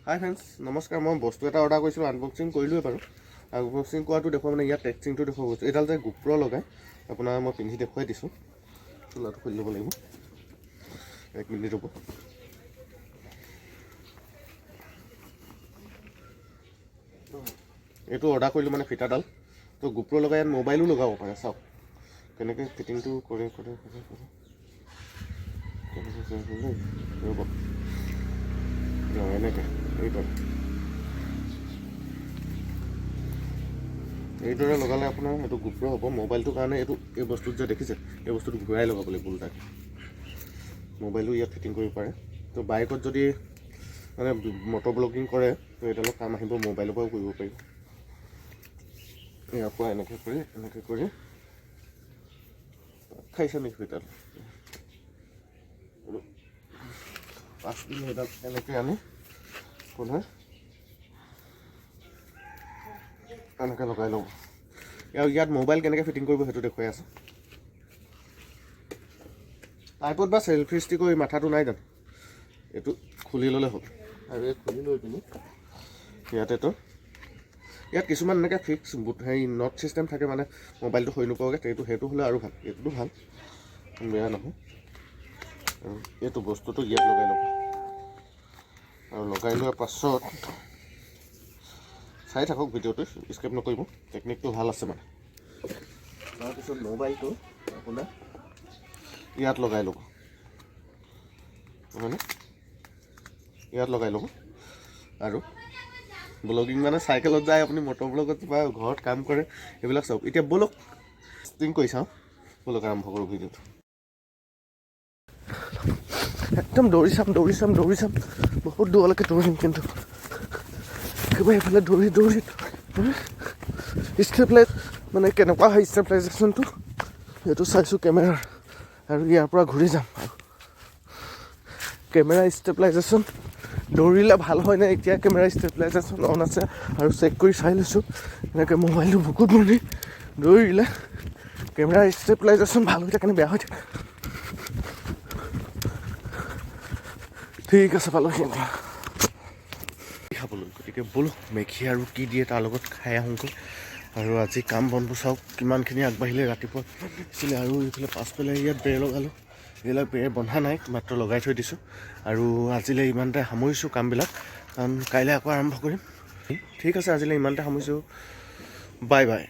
হাই friends, নমস্কাৰ। মই বস্তু এটা অৰ্ডাৰ কৰিছিলোঁ, আনবক্সিং কৰিলোৱে বাৰু। আনবক্সিং কৰাটো দেখুৱা মানে ইয়াত টেক্সিংটো দেখুৱা গৈছোঁ। এইডাল যে গোপ্ৰ লগাই আপোনাৰ মই পিন্ধি দেখুৱাই দিছোঁ। চোলাটো খুলি ল'ব লাগিব, 1 মিনিট ৰ'ব। এইটো অৰ্ডাৰ কৰিলোঁ মানে ফিটাডাল তো গোপ্ৰ লগাই ইয়াত মোবাইলো লগাব পাৰে। চাওক কেনেকৈ ফিটিংটো কৰে ৰ'ব এনেকৈ এইদৰে লগালে আপোনাৰ এইটো গোপ্ৰ হ'ব। মোবাইলটোৰ কাৰণে এই বস্তুটো যে দেখিছে, এই বস্তুটো ঘূৰাই লগাব লাগিব উল্টাকৈ। মোবাইলো ইয়াত ফিটিং কৰিব পাৰে। তো বাইকত যদি মানে মটৰ ব্লগিং কৰে তো এইডালৰ কাম আহিব, মোবাইলৰ পৰাও কৰিব পাৰিব। ইয়াৰ পৰা এনেকৈ কৰি খাইছে নেকি সেইডাল 5 দিন সেইডাল এনেকৈ আনি পুনৰ এনেকৈ লগাই ল'ব। ইয়াত মোবাইল কেনেকৈ ফিটিং কৰিব সেইটো দেখুৱাই আছে। টাইপত বা চেল্ফি ষ্টিক কৰি মাথাটো নাই জানো, এইটো খুলি ল'লে হ'ল। আৰু এই খুলি লৈ পিনি ইয়াত কিছুমান এনেকৈ ফিক্স নট ছিষ্টেম থাকে, মানে মোবাইলটো হৈ নোপোৱাকৈ। সেইটো হ'লে আৰু ভাল, এইটোতো ভাল, বেয়া নহয়। আৰু এইটো বস্তুটো ইয়াত লগাই ল'ব। আৰু লগাই লোৱাৰ পাছত চাই থাকক ভিডিঅ'টো, স্কিপ নকৰিব। টেকনিকটো ভাল আছে মানে। তাৰপিছত মোবাইলটো আপোনাৰ ইয়াত লগাই ল'ব, হয়নে? ইয়াত লগাই ল'ব। আৰু ব্লগিং মানে চাইকেলত যায় আপুনি, মটৰ ব্লগত বা ঘৰত কাম কৰে, এইবিলাক চাওক। এতিয়া ব'লক ষ্টিং কৰি চাওঁ, ব'লক আৰম্ভ কৰোঁ ভিডিঅ'টো। একদম দৌৰি চাম বহুত দূৰলৈকে দৌৰিম, কিন্তু একেবাৰে এইফালে দৌৰি ষ্টেবিলাইজ মানে কেনেকুৱা হয় ষ্টেবিলাইজেশ্যনটো সেইটো চাইছোঁ কেমেৰাৰ। আৰু ইয়াৰ পৰা ঘূৰি যাম। আৰু কেমেৰা ষ্টেবিলাইজেশ্যন দৌৰিলে ভাল হয়নে? এতিয়া কেমেৰা ষ্টেবিলাইজেশ্যন অন আছে আৰু চেক কৰি চাই লৈছোঁ। এনেকৈ মোবাইলটো বুকুত বান্ধি দৌৰিলে কেমেৰা ষ্টেবিলাইজেশ্যন ভাল হৈ থাকে নে বেয়া হৈ থাকে। ঠিক আছে, পালোঁ এতিয়া খাবলৈ। গতিকে ব'লক মেগী আৰু কি দিয়ে তাৰ লগত খাই আহোঁগৈ। আৰু আজি কাম বনবোৰ চাওক কিমানখিনি আগবাঢ়িলে। ৰাতিপুৱা আছিলে আৰু এইফালে পাছফালে ইয়াত বেৰ লগালোঁ। এইবিলাক বেৰ বন্ধা নাই, মাত্ৰ লগাই থৈ দিছোঁ। আৰু আজিলৈ ইমানতে সামৰিছোঁ কামবিলাক, কাৰণ কাইলৈ আকৌ আৰম্ভ কৰিম। ঠিক আছে, আজিলৈ ইমানতে সামৰিছোঁ। Bye bye.